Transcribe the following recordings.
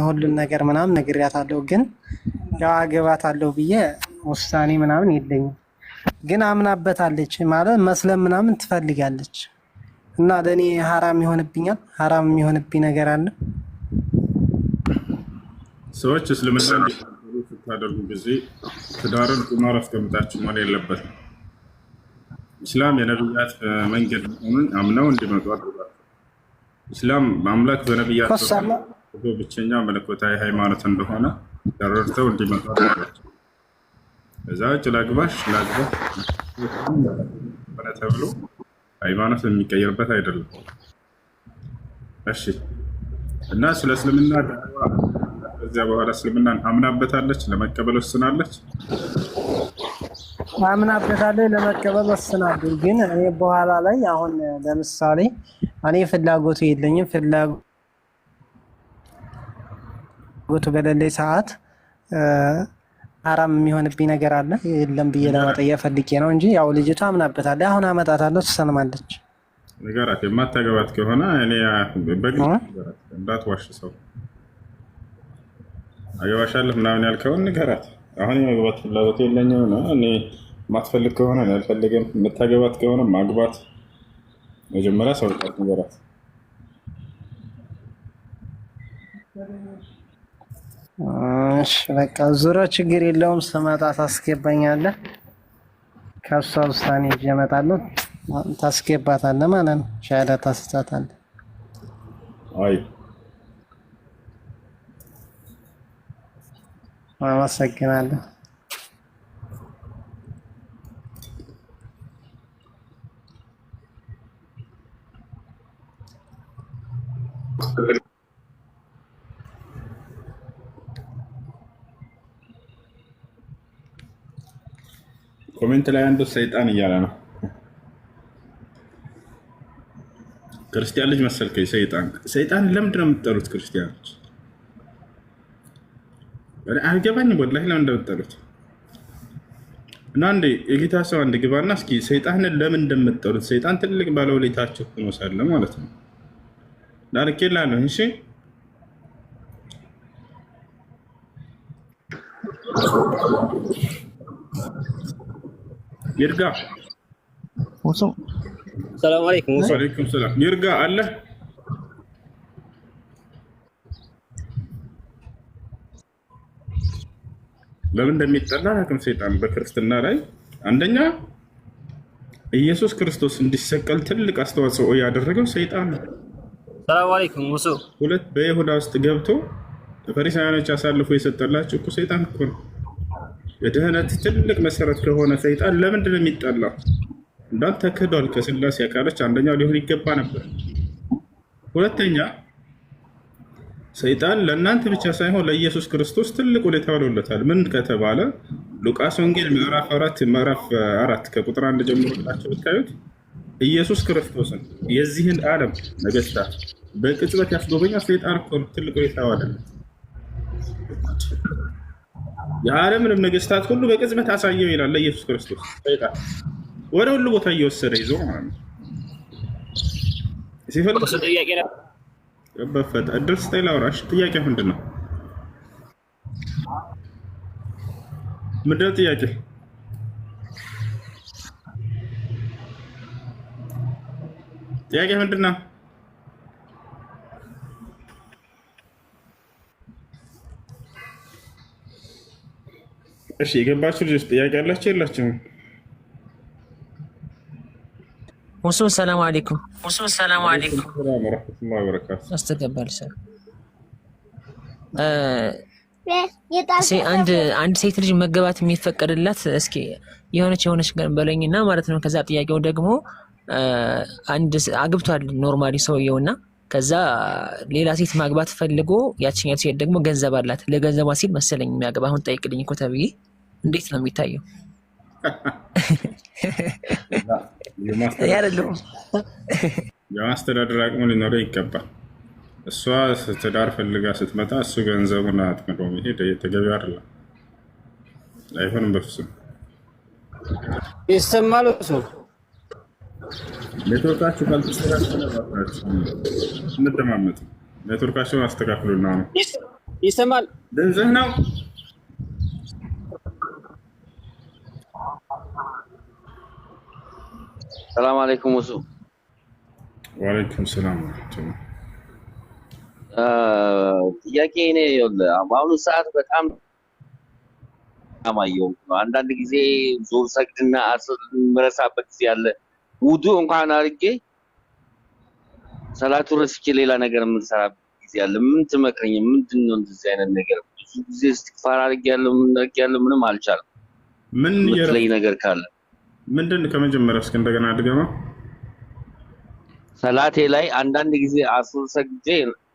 ሁሉን ነገር ምናምን ነግሬያታለሁ። ግን ያው አገባታለሁ ብዬ ውሳኔ ምናምን የለኝም። ግን አምናበታለች ማለት መስለም ምናምን ትፈልጋለች እና ለእኔ ሀራም ይሆንብኛል። ሀራም የሚሆንብኝ ነገር አለ። ሰዎች እስልምና እንዲቀበሉ ስታደርጉ ጊዜ ትዳርን ቁማር አስቀምጣችሁ መሆን የለበትም። ኢስላም የነቢያት መንገድ መሆኑን አምነው እንዲመጡ አድርጓል። ኢስላም በአምላክ በነቢያት ብቸኛ መለኮታዊ ሃይማኖት እንደሆነ ተረድተው እንዲመጡ አድርጓቸው። እዛ ውጭ ላግባሽ ተብሎ ሃይማኖት የሚቀየርበት አይደለም። እሺ። እና ስለ እስልምና ከዚያ በኋላ እስልምናን አምናበታለች፣ ለመቀበል ወስናለች። አምናበታለች፣ ለመቀበል ወስናለች። ግን እኔ በኋላ ላይ አሁን ለምሳሌ እኔ ፍላጎቱ የለኝም። ፍላጎቱ በሌለኝ ሰዓት ሀራም የሚሆንብኝ ነገር አለ የለም ብዬ ለመጠየቅ ፈልጌ ነው እንጂ ያው ልጅቷ አምናበታለች። አሁን አመጣታለሁ፣ ትሰልማለች። ንገራት። የማታገባት ከሆነ እኔ በግልጽ ንገራት፣ እንዳትዋሽ ሰው አገባሻለሁ ምናምን ያልከውን ንገራት። አሁን የመግባት ፍላጎት የለኝም ነው። እኔ የማትፈልግ ከሆነ አልፈልግም፣ የምታገባት ከሆነ ማግባት። መጀመሪያ ሰው ንገራት። እሺ በቃ ዙሮ ችግር የለውም። ስመጣ ታስገባኛለህ። ከሷ ውሳኔ ይዤ እመጣለሁ። ታስገባታለህ ማለት ነው። ሻሃዳ ታስታታለህ። አይ አመሰግናለሁ። ኮሜንት ላይ አንዱ ሰይጣን እያለ ነው። ክርስቲያን ልጅ መሰልከኝ። ሰይጣን ለምንድን ነው የምትጠሩት ክርስቲያኖች? አልገባኝም ወላሂ ለምን እንደምትጠሩት እና አንዴ የጌታ ሰው አንድ ግባና እስኪ ሰይጣንን ለምን እንደምትጠሩት። ሰይጣን ትልቅ ባለውለታችሁ ሆኖ ሳለ ማለት ነው። ዳርኬላለሁ። እሺ ይርጋ ሰላም አለይኩም። ወአለይኩም ሰላም። ይርጋ አለ ለምን እንደሚጠላ አላውቅም። ሰይጣን በክርስትና ላይ አንደኛ ኢየሱስ ክርስቶስ እንዲሰቀል ትልቅ አስተዋጽኦ ያደረገው ሰይጣን ነው። ሰላም አለይኩም። ሁለት በይሁዳ ውስጥ ገብቶ ፈሪሳውያኖች አሳልፎ የሰጠላቸው እኮ ሰይጣን እኮ ነው። የድህነት ትልቅ መሰረት ከሆነ ሰይጣን ለምንድን ነው የሚጠላው? እንዳንተ ክዷል። ከስላሴ አካሎች አንደኛው ሊሆን ይገባ ነበር። ሁለተኛ ሰይጣን ለእናንተ ብቻ ሳይሆን ለኢየሱስ ክርስቶስ ትልቅ ውለታ ውሎለታል። ምን ከተባለ ሉቃስ ወንጌል ምዕራፍ 4 ከቁጥር 1 ጀምሮ ብላችሁ ብታዩት ኢየሱስ ክርስቶስን የዚህን ዓለም ነገስታት በቅጽበት ያስጎበኛ ሰይጣን እኮ ትልቅ ውለታ ዋለለት። የዓለምንም ነገስታት ሁሉ በቅጽበት አሳየው ይላል ለኢየሱስ ክርስቶስ። ሰይጣን ወደ ሁሉ ቦታ እየወሰደ ይዞ ማለት ነው ሲፈልግ በፈት እድል ስታይ ላውራሽ። ጥያቄ ምንድን ነው? ምንድን ነው ጥያቄ? ጥያቄ ምንድን ነው? እሺ የገባችሁ ልጆች ጥያቄ ያላችሁ የላችሁም? ሙሱ ሰላም አለይኩም። ሰላም ወራህመቱላሂ ወበረካቱ። አስተቀበል አንድ ሴት ልጅ መገባት የሚፈቀድላት እስኪ የሆነች በለኝና ማለት ነው። ከዛ ጥያቄው ደግሞ አንድ አግብቷል ኖርማሊ ሰውየውና ከዛ ሌላ ሴት ማግባት ፈልጎ ያቺኛው ሴት ደግሞ ገንዘብ አላት። ለገንዘቧ ሲል መሰለኝ የሚያገባ። አሁን ጠይቅልኝ እኮ ተብዬ እንዴት ነው የሚታየው? የማስተዳደር አቅሙ ሊኖረው ይገባል። እሷ ትዳር ፈልጋ ስትመጣ እሱ ገንዘቡን አጥምዶ መሄድ ተገቢ አይደለም። አይሆንም በፍጹም። ይሰማል እሱ ኔትወርካችሁ ካልተስተካከለ እንደማመጥ ኔትወርካቸውን አስተካክሉና ነው ይሰማል። ድምፅህ ነው። ሰላም አለይኩም ወሱ። ወአለይኩም ሰላም። ጥያቄ እኔ በአሁኑ ሰዓት በጣም አማየው ነው። አንዳንድ ጊዜ ዞር ሰግድና አስር መረሳበት ጊዜ አለ። ውዱ እንኳን አድርጌ ሰላቱ ረስቼ ሌላ ነገር የምንሰራበት ጊዜ አለ። ምን ትመክረኝ? ምንድን ነው እንደዚህ አይነት ነገር? ብዙ ጊዜ እስትግፋር አድርጌያለሁ፣ ምንም አልቻለም። ምን የምትለኝ ነገር ካለ ምንድን ከመጀመሪያ እስከ እንደገና አድገማ። ሰላቴ ላይ አንዳንድ ጊዜ አስር ሰግጄ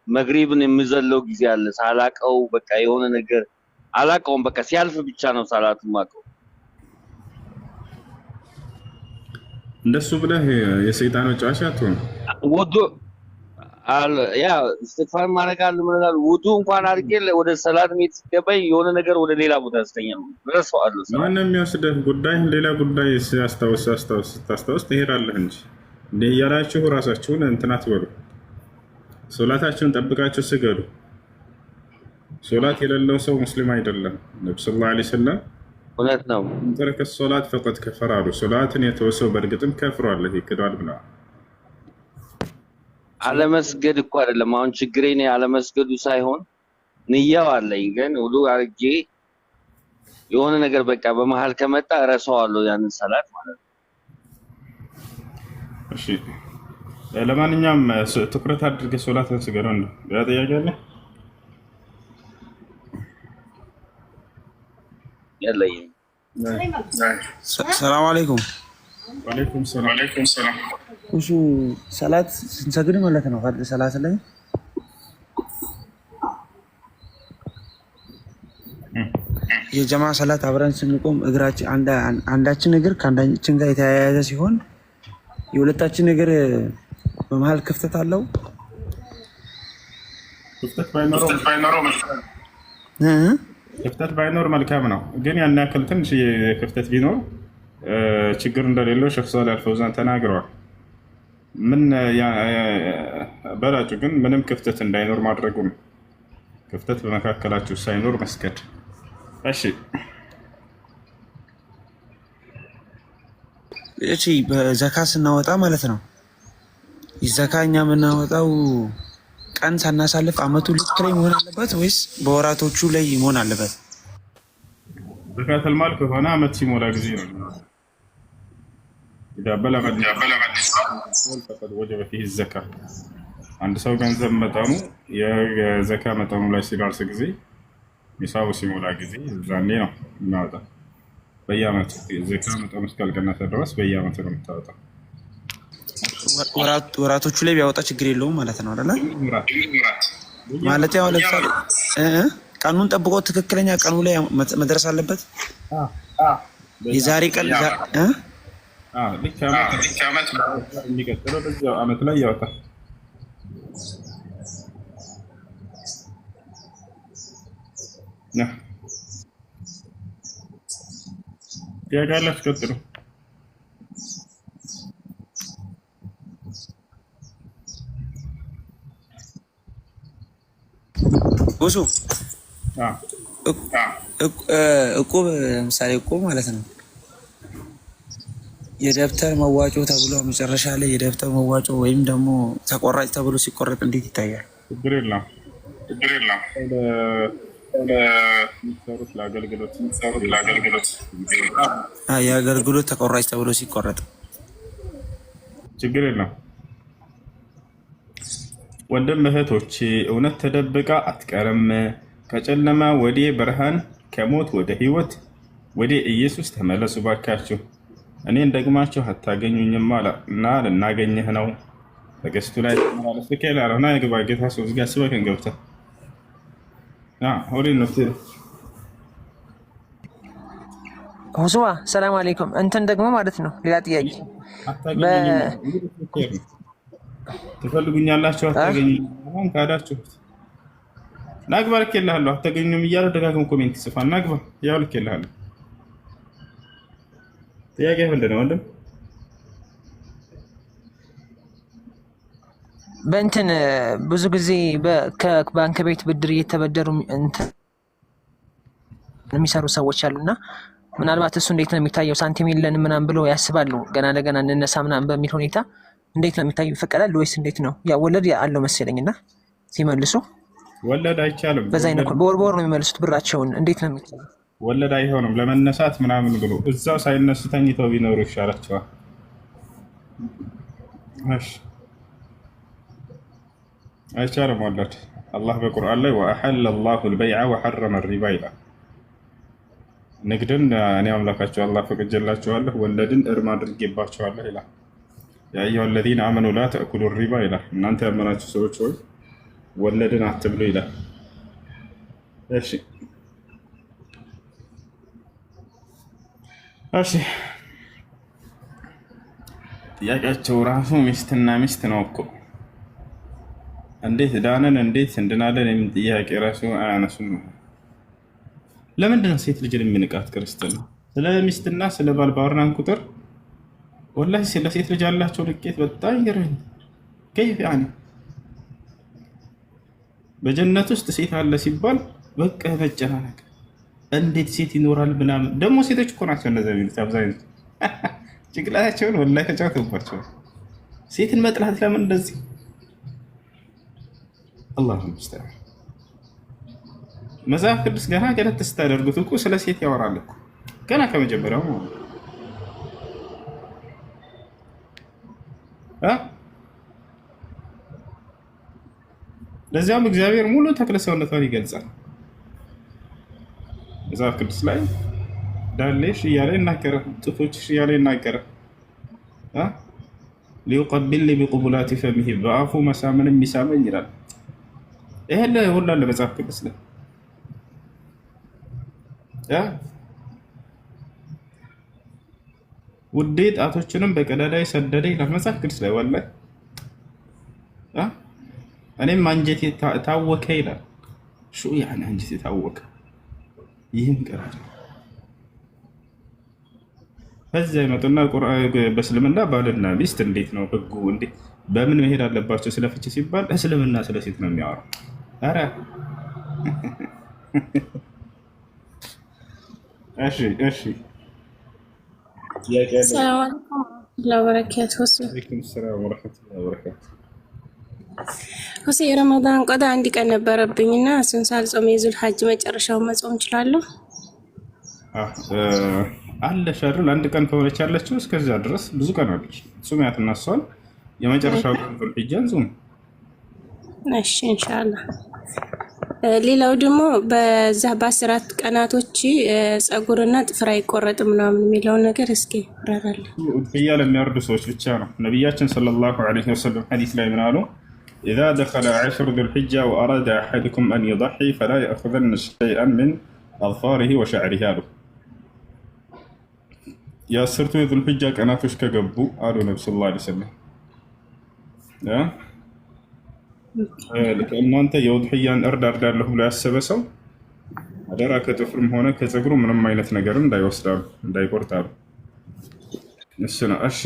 መግሪብን የምዘለው ጊዜ አለ። ሳላቀው በቃ የሆነ ነገር አላቀውም። በቃ ሲያልፍ ብቻ ነው ሰላቱን ማቀው። እንደሱ ብለህ የሰይጣን ወጫሽ አትሆን። ውዱ ያ እስትግፋር ማድረግ አለ ምን አለ ውዱ እንኳን አድርጌ ወደ ሰላት ቤት ሲገባኝ የሆነ ነገር ወደ ሌላ ቦታ ያስተኛል። ረሳዋለሁ። ማንም የሚወስደህ ጉዳይ ሌላ ጉዳይ ታስታውስ ትሄዳለህ እንጂ እንደ እያላችሁ ራሳችሁን እንትን አትበሉ። ሶላታችሁን ጠብቃችሁ ስገዱ። ሶላት የሌለው ሰው ሙስሊም አይደለም። ነብዩ ሰለላሁ ዐለይሂ ወሰለም እውነት ነው ተረከ ሶላት ፈቀድ ከፈረ አሉ። ሶላትን የተወሰው በእርግጥም ከፍሯል፣ ይክዳል ብለዋል። አለመስገድ እኮ አይደለም አሁን ችግሬ ነው። አለመስገዱ ሳይሆን ንያው አለኝ፣ ግን ውዱ አድርጌ የሆነ ነገር በቃ በመሃል ከመጣ እረሳዋለሁ ያንን ሰላት ማለት ነው። እሺ ለማንኛውም ትኩረት አድርገህ ሶላትን ስገደው ነው። ያ ጥያቄ አለ የለኝም። ሰላም አለይኩም። ወአለይኩም ሰላም። እሱ ሰላት ስንሰግድ ማለት ነው። ፈርድ ሰላት ላይ የጀማ ሰላት አብረን ስንቆም እግራችን አንዳችን እግር ከአንዳችን ጋር የተያያዘ ሲሆን የሁለታችን እግር በመሀል ክፍተት አለው። ክፍተት ባይኖር መልካም ነው፣ ግን ያን ያክል ትንሽ ክፍተት ቢኖር ችግር እንደሌለው ሼክ ሷሊህ አልፈውዛን ተናግረዋል። ምን በላጩ ግን ምንም ክፍተት እንዳይኖር ማድረጉ ነው። ክፍተት በመካከላችሁ ሳይኖር መስገድ። እሺ እቺ በዘካ ስናወጣ ማለት ነው። ዘካ እኛ የምናወጣው ቀን ሳናሳልፍ አመቱ ልክ ላይ መሆን አለበት ወይስ በወራቶቹ ላይ መሆን አለበት? ዘካተል ማል ከሆነ አመት ሲሞላ ጊዜ ነው። ይዳበላ ወጀበ ፊህ ዘካ። አንድ ሰው ገንዘብ መጠኑ የዘካ መጠኑ ላይ ሲደርስ ጊዜ ሚሳቡ ሲሞላ ጊዜ ዛኔ ነው የሚያወጣ። በየአመቱ ዘካ መጠኑ እስካልቀነሰ ድረስ በየአመቱ ነው የምታወጣው። ወራቶቹ ላይ ቢያወጣ ችግር የለውም ማለት ነው አይደለ? ማለት ያው ለምሳሌ ቀኑን ጠብቆ ትክክለኛ ቀኑ ላይ መድረስ አለበት። የዛሬ ቀን ልክ አመት የሚቀጥለው በዚያው አመት ላይ ያወጣል። ያጋላችሁ ቀጥሉ። ብዙ እቁብ ለምሳሌ እቁብ ማለት ነው የደብተር መዋጮ ተብሎ መጨረሻ ላይ የደብተር መዋጮ ወይም ደግሞ ተቆራጭ ተብሎ ሲቆረጥ እንዴት ይታያል? ችግር የለም። የአገልግሎት ተቆራጭ ተብሎ ሲቆረጥ ችግር የለም። ወንድም እህቶቼ እውነት ተደብቃ አትቀርም። ከጨለማ ወደ ብርሃን፣ ከሞት ወደ ህይወት ወደ ኢየሱስ ተመለሱ ባካችሁ። እኔን ደግማችሁ አታገኙኝም እና ልናገኝህ ነው። በገስቱ ላይ ተመላለስ ከላ አረና የግባ ጌታ ሰው ዝጋ ስበከን ገብተ ሆዴ ነው ሁሱማ ሰላም አለይኩም። እንትን ደግሞ ማለት ነው ሌላ ጥያቄ ትፈልጉኛላችሁ አታገኙኝ። አሁን ካዳችሁት ናግባ ልኬልሃለሁ አታገኙም እያለ ደጋግሞ ኮሜንት ይጽፋል። ናግባ ያው ልኬልሃለሁ። ጥያቄ ምንድን ነው ወንድም? በእንትን ብዙ ጊዜ ከባንክ ቤት ብድር እየተበደሩ የሚሰሩ ሰዎች አሉና ምናልባት እሱ እንዴት ነው የሚታየው? ሳንቲም የለንም ምናምን ብለው ያስባሉ። ገና ለገና እንነሳ ምናምን በሚል ሁኔታ እንዴት ነው የሚታየው? ይፈቀዳል ወይስ እንዴት ነው? ያ ወለድ አለው መሰለኝና ሲመልሱ ወለድ አይቻልም። በዛ አይነት በወር ነው የሚመልሱት ብራቸውን። እንዴት ነው የሚታየው? ወለድ አይሆንም። ለመነሳት ምናምን ብሎ እዛው ሳይነሱ ተኝተው ቢኖሩ ይሻላቸዋል። እሺ አይቻልም ወለድ። አላህ በቁርአን ላይ ወአሐለ አላሁ አልበይዐ ወሐረመ ሪባ ይላል። ንግድን እኔ አምላካቸው አላህ ፈቅጄላችኋለሁ፣ ወለድን እርም አድርጌባችኋለሁ ይላል። ያ አዩሀ አለዚነ አመኑ ላ ተእኩሉ ሪባ ይላል። እናንተ ያመናችሁ ሰዎች ሆይ ወለድን አትብሉ ይላል። እሺ እሺ ጥያቄያቸው ራሱ ሚስትና ሚስት ነው እኮ። እንዴት ዳነን እንዴት እንድናለን የሚል ጥያቄ ራሱ አያነሱም። ለምንድን ነው ሴት ልጅን የሚንቃት ክርስትና? ስለ ሚስትና ስለ ባል ባወራን ቁጥር ወላሂ ስለ ሴት ልጅ ያላቸው ልቄት በጣም ይገርመኝ። ከይፍ ያኔ በጀነት ውስጥ ሴት አለ ሲባል በቃ መጨናነቅ፣ እንዴት ሴት ይኖራል ምናምን። ደግሞ ሴቶች እኮ ናቸው እንደዛ የሚሉት አብዛኞቹ። ጭንቅላታቸውን ወላሂ ተጫውተውባቸዋል። ሴትን መጥላት ለምን እንደዚህ? አላሁ ሙስተዓን። መጽሐፍ ቅዱስ ገና ገለጥ ስታደርጉት እኮ ስለ ሴት ያወራል እኮ ገና ከመጀመሪያው ማለት ነው። ለዚያም እግዚአብሔር ሙሉ ተክለ ሰውነቷን ይገልጻል መጽሐፍ ቅዱስ ላይ። ዳሌሽ እያለ ይናገራል፣ ጡቶችሽ እያለ ይናገራል። ሊዩቀቢልኒ ቢቁቡላቲ ፈሚሂ፣ በአፉ መሳምን የሚሳመኝ ይላል። ይሄን ሁሉ አለ መጽሐፍ ቅዱስ ላይ። ውዴ ጣቶችንም በቀዳዳ ሰደደ ይላል መጽሐፍ ቅዱስ ላይ። ወላሂ እኔም አንጀቴ ታወከ ይላል። ሹ ያኔ አንጀቴ ታወከ። ይህም ቀራጭ በዚያ ይመጡና በእስልምና ባልና ሚስት እንዴት ነው ህጉ? እንዴት በምን መሄድ አለባቸው? ስለ ፍቺ ሲባል እስልምና ስለ ሴት ነው የሚያወራው። ኧረ እሺ እሺ። ሰላም አለይኩም ወበረካቱሁ። ወአለይኩም ሰላም ወራህመቱላሂ ወበረካቱ። ሁሴ ረመዳን ቆዳ አንድ ቀን ነበረብኝና እሱን ሳልጾም የዙል ሐጅ መጨረሻውን መጾም እችላለሁ? አለ ሸርል አንድ ቀን ከሆነች ያለችው እስከዚያ ድረስ ብዙ ቀን አለች። ጾሚያት እናሷል። የመጨረሻው ቀን ዙል ሒጃን ጾም። እሺ ኢንሻአላህ። ሌላው ደግሞ በዛ በ10 ቀናቶች ጸጉርና ጥፍር አይቆረጥም ምናምን የሚለውን ነገር እስኪ ብራራለ። ኡድሂያ ለሚያርዱ ሰዎች ብቻ ነው። ነብያችን ሰለላሁ ዐለይሂ ወሰለም ሐዲስ ላይ ምን አሉ? ኢዛ ደኸለ ዐሽሩ ዙል ሒጃ ወአራደ አሐዱኩም አን ዩضሒ ፈላ የእኹዘነ ሸይአን ሚን አዝፋሪሂ ወሸዕሪሂ አሉ። የአስርቱ የዙል ሒጃ ቀናቶች ከገቡ አሉ ነብዩ ሰለላሁ ዐለይሂ ወሰለም እናንተ የውድሕያን እርድ አርዳለሁ ብሎ ያሰበ ሰው አደራ ከጥፍርም ሆነ ከፀጉሩ ምንም አይነት ነገርን እንዳይወስዳሉ እንዳይቆርጣሉ። እሱ ነው። እሺ